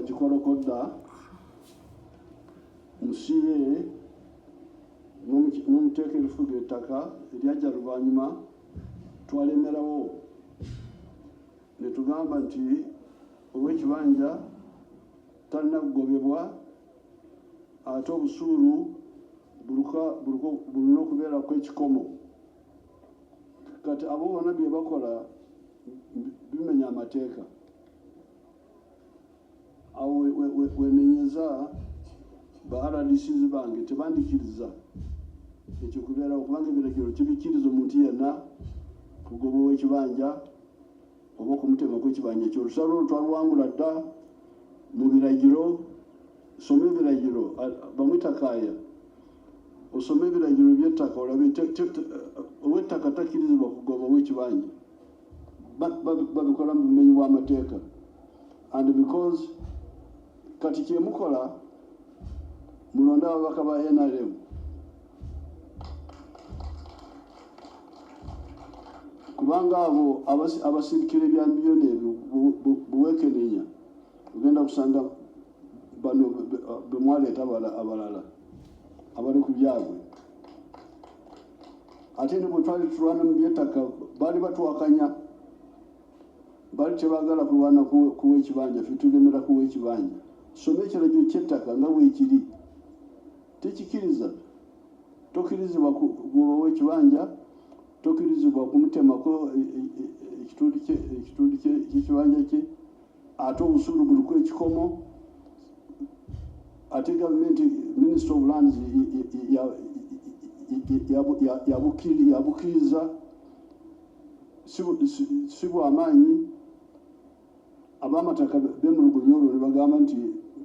gikolokodda musiye n'omuteeka erifuga ettaka eryajja luvannyuma twalemerawo ne tugamba nti ow'ekibanja talina kugobebwa ate obusuulu bulina okubeerako ekikomo. Kati abo bonna bye bakola bimenya amateeka. Awo wenenyeza ba RDCs bange tebandikiriza ekyo kubeerawo kubanga ebiragiro kibikkiriza omuntu yenna kugoba ow'ekibanja oba okumutemako ekibanja ekyo. Olusalo olwo twaluwangula dda mu biragiro. Soma ebiragiro bamwitakaya osome ebiragiro by'ettaka olabe ow'ettaka takkirizibwa kugoba ow'ekibanja. Babikola mu bumenyi bw'amateeka. And because kati kyemukola mulonda ababaka ba NRM kubanga abo abasirikire bya byone buwekenenya ugenda kusanga bano bemwaleeta abalala abali ku byabwe. Ate ne bwe twali tulwana mu by'ettaka baali batuwakanya, baali tebaagala kulwana kuwa ekibanja, ffe tulemera kuwa ekibanja. Soma ekiragiro ky'ettaka nga weekiri tekikiriza. Tokkirizibwa kugoba ow'ekibanja, tokkirizibwa kumutemako ekitundu ky'ekibanja kye, ate obusuulu buliko ekikomo. Ate gavumenti Minister of Lands yabukkiriza si bw'amaanyi. Ab'amataka b'emulugunya olwo ne bagamba nti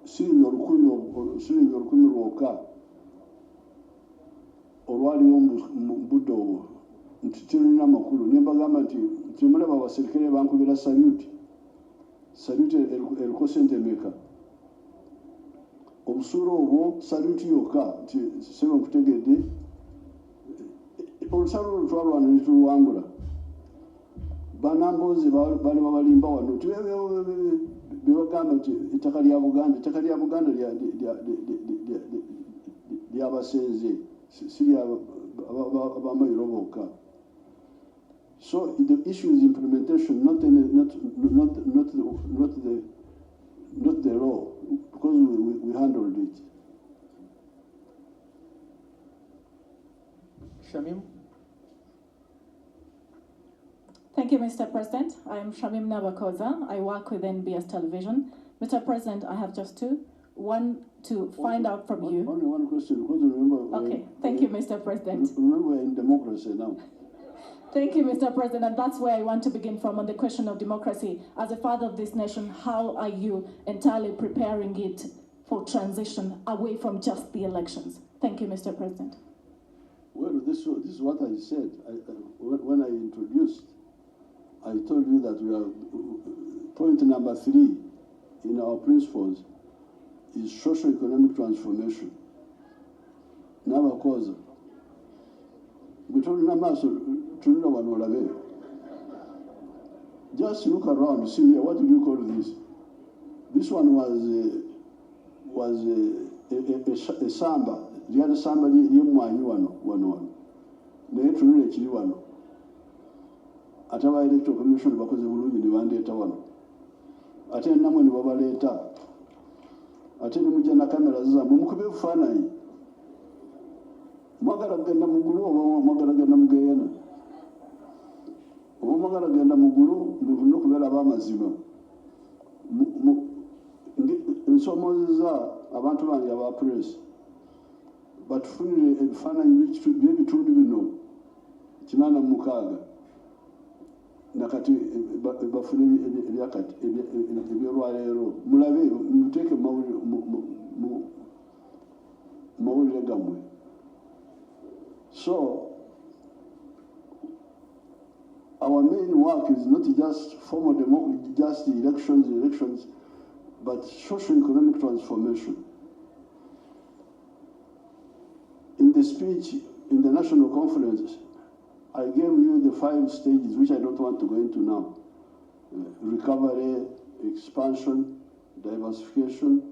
siringi olukumi lwokka olwaliwo mu budde obwo nti tulina amakulu. Ne mbagamba nti mulaba abaserikale bankubira salute eriko sente meka. Obusuulu obwo salute yokka nti sebe nkutegedde. Olusalo olwo twalwana ne tuluwangula. Banambozi bali babalimba wano bebagamba nti ettaka lya Buganda lyabasenze si ly'abamayiro bokka. So the issue is implementation, not the law, because we handled it. Shamim. Thank you, Mr. President. I am Shamim Nabakoza. I work with NBS Television. Mr. President, I have just two. One, to find out from you. Only one question, because remember... Okay, thank you, Mr. President. Remember, we're in democracy now. Thank you, Mr. President, and that's where I want to begin from on the question of democracy. As a father of this nation, how are you entirely preparing it for transition away from just the elections? Thank you, Mr. President. Well, this is what I said. When I introduced, I told you that we are point number 3 in our principles is socio-economic transformation. Never cause. We told you just look around, see here. What do you call this? This one was a samba. The other samba yemwanyi wano. Naye tunule ekiri wano. Ate aba Electoral Commission bakoze bulungi ne bandeeta wano. Ate namwe ne babaleeta. Ate ne mujja na kamera zammwe mukube ebifaananyi. Mwagala kugenda mu ggulu oba mwagala kugenda mu Geena? Oba mwagala kugenda mu ggulu mulina okubeera ab'amazima. Nsoomozezza abantu bange aba press batufunire ebifaananyi by'ebitundu bino 86 nakati bafune ebyakati ebyolwaleero mulabe muteeke mawulire gammwe. So our main work is not just formal democracy, just elections, but socio-economic transformation. In the speech in the national conference, I gave you the 5 stages, which I don't want to go into now. Recovery, expansion, diversification,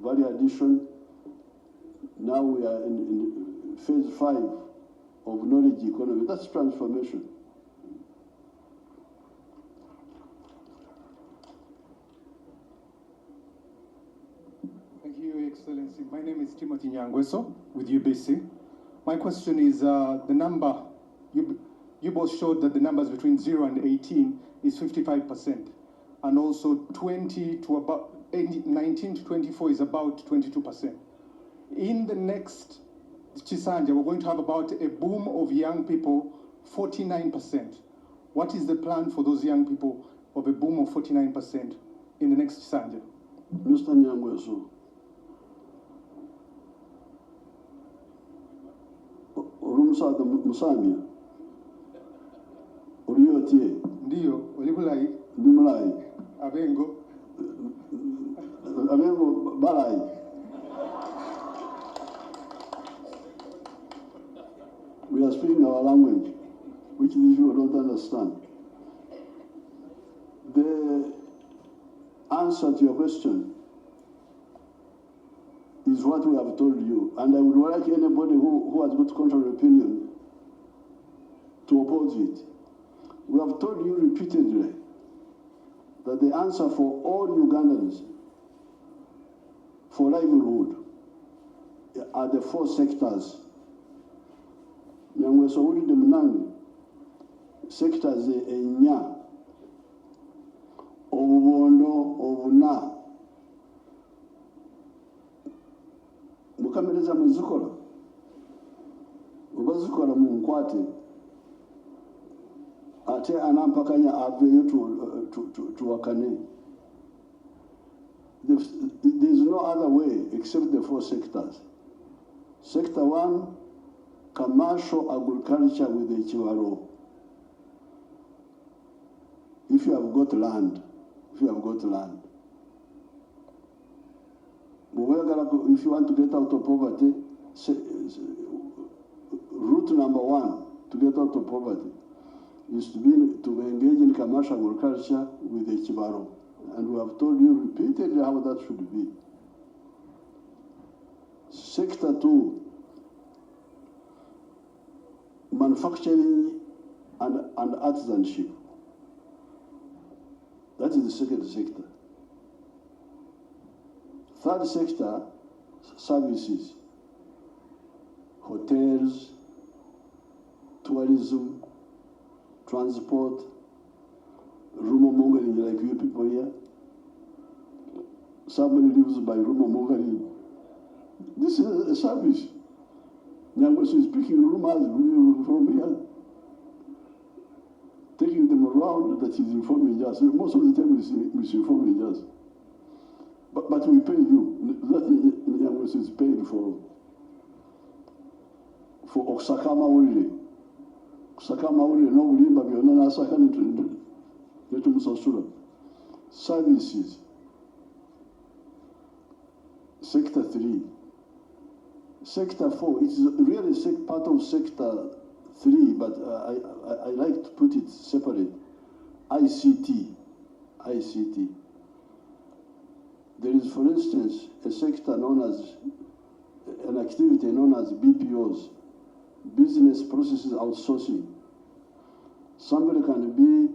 value addition. Now we are in phase 5 of knowledge economy. That's transformation. Thank you, Your Excellency. My name is Timothy Nyangweso with UBC. My question is the number, you both showed that the numbers between 0 and 18 is 55%, and also 19 to 24 is about 22%. In the next Chisanja, we're going to have about a boom of young people, 49%. What is the plan for those young people of a boom of 49% in the next Chisanja? Mr. Nyangweso, Urumsada Musamia, Uriotie, Ndio, Olibulai, Dumulai, Abengo, Abengo Balai. We are speaking our language, which these people don't understand. The answer to your question is what we have told you, and I would like anybody who has got contrary opinion to oppose it. We have told you repeatedly that the answer for all Ugandans for livelihood are the 4 sectors. Nyangweso wulidde munange sectors ennya: obubondo, obuna. Mukamereza muzikola, oba zikola mu nkwate, ate anampakanya aveyo tuwakane. There is no other way except the 4 sectors. Sector 1, commercial agriculture with the Chiwaro. If you have got land, if you want to get out of poverty, route number 1 to get out of poverty is to engage in commercial agriculture with the Chibaro. And we have told you repeatedly how that should be. Sector 2, manufacturing and artisanship. That is the second sector. Third sector, services, hotels, tourism, transport, rumor mongering like you people here. Somebody lives by rumor mongering. This is a service. Nyangweso is picking rumors from here, taking them around that he's informing us. Most of the time he's misinforming us. But we pay you. That Nyangweso is paid for Oksakama Uli. Oksakama Uli, no Ulimba, Biona Saka Netumusasura. Services. Sector 3. Sector 4, it is really part of Sector 3, but I like to put it separate. ICT. There is, for instance, a sector known as, an activity known as BPOs, Business Processes Outsourcing. Somebody can be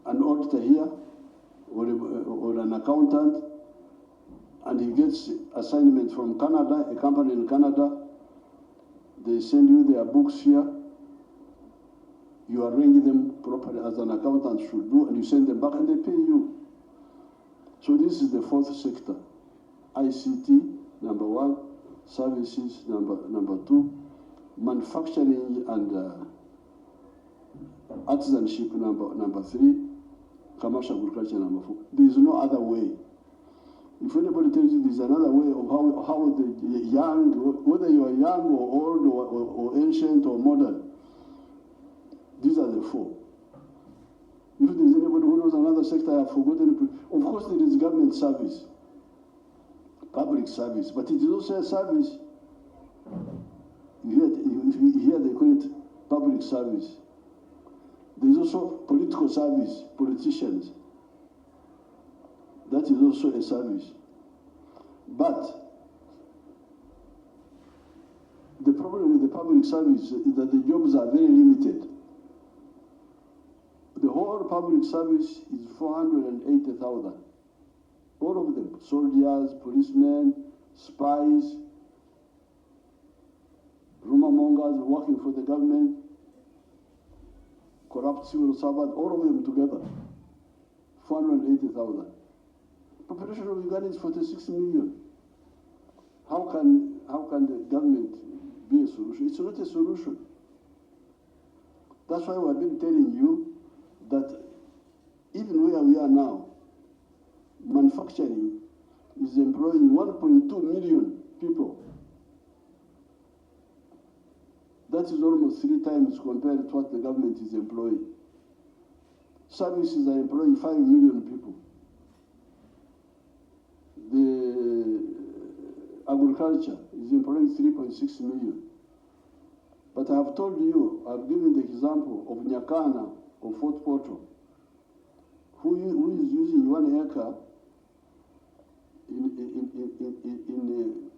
an auditor here or an accountant, and he gets assignment from Canada, a company in Canada. They send you their books here. You arrange them properly as an accountant should do, and you send them back and they pay you. So this is the 4th sector. ICT, number 1, services, number 2, manufacturing and artisanship, number 3, commercial agriculture, number 4. There is no other way. If anybody tells you there's another way of how the young, whether you are young or old or ancient or modern, these are the 4. If there's anybody who knows another sector, I have forgotten. Of course, there is government service, public service, but it is also a service. Here they call it public service. There is also political service, politicians. That is also a service. But the problem with the public service is that the jobs are very limited. The whole public service is 480,000. All of them, soldiers, policemen, spies, rumor mongers working for the government, corrupt civil servants, all of them together, 480,000. Population of Uganda is 46 million. How can the government be a solution? It's not a solution. That's why we've been telling you that even where we are now, manufacturing is employing 1.2 million people. That is almost 3 times compared to what the government is employing. Services are employing 5 million people. The agriculture is employing 3.6 million. But I have told you, I've given the example of Nyakana of Fort Portal, who is using 1 acre in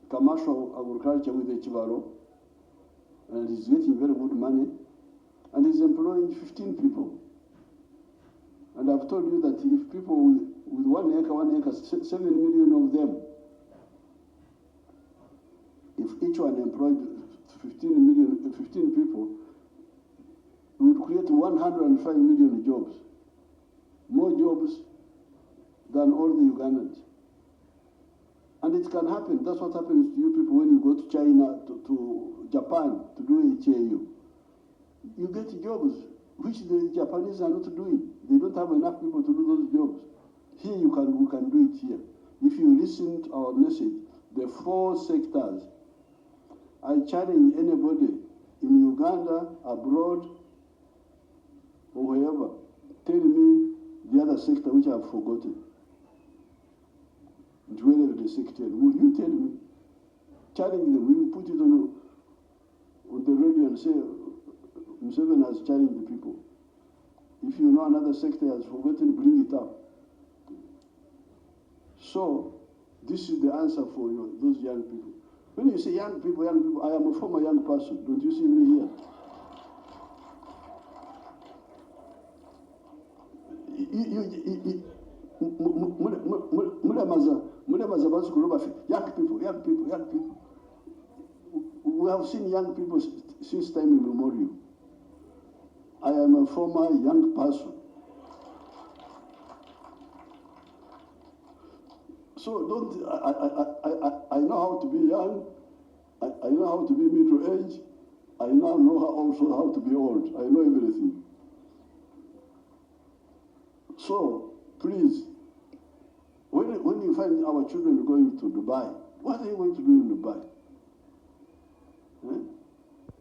commercial agriculture with the Chivaro, and he's getting very good money, and he's employing 15 people. And I've told you that if people with 1 acre, 7 million of them, if each one employed 15 people, we would create 105 million jobs. More jobs than all the Ugandans. And it can happen. That's what happens to you people when you go to China, to Japan, to do HAU. You get jobs which the Japanese are not doing. They don't have enough people to do those jobs. Here we can do it here. If you listen to our message, the 4 sectors, I challenge anybody in Uganda, abroad, or wherever, tell me the other sector which I've forgotten. And wherever the sector, will you tell me? Challenge them, will you put it on the radio and say, Museveni has challenged the people. If you know another sector has forgotten, bring it up. So, this is the answer for those young people. When you say young people, I am a former young person. Don't you see me here? Young people. We have seen young people since time immemorial. I am a former young person. So I know how to be young, I know how to be middle age, I now know also how to be old. I know everything. So please, when you find our children going to Dubai, what are you going to do in Dubai? Eh?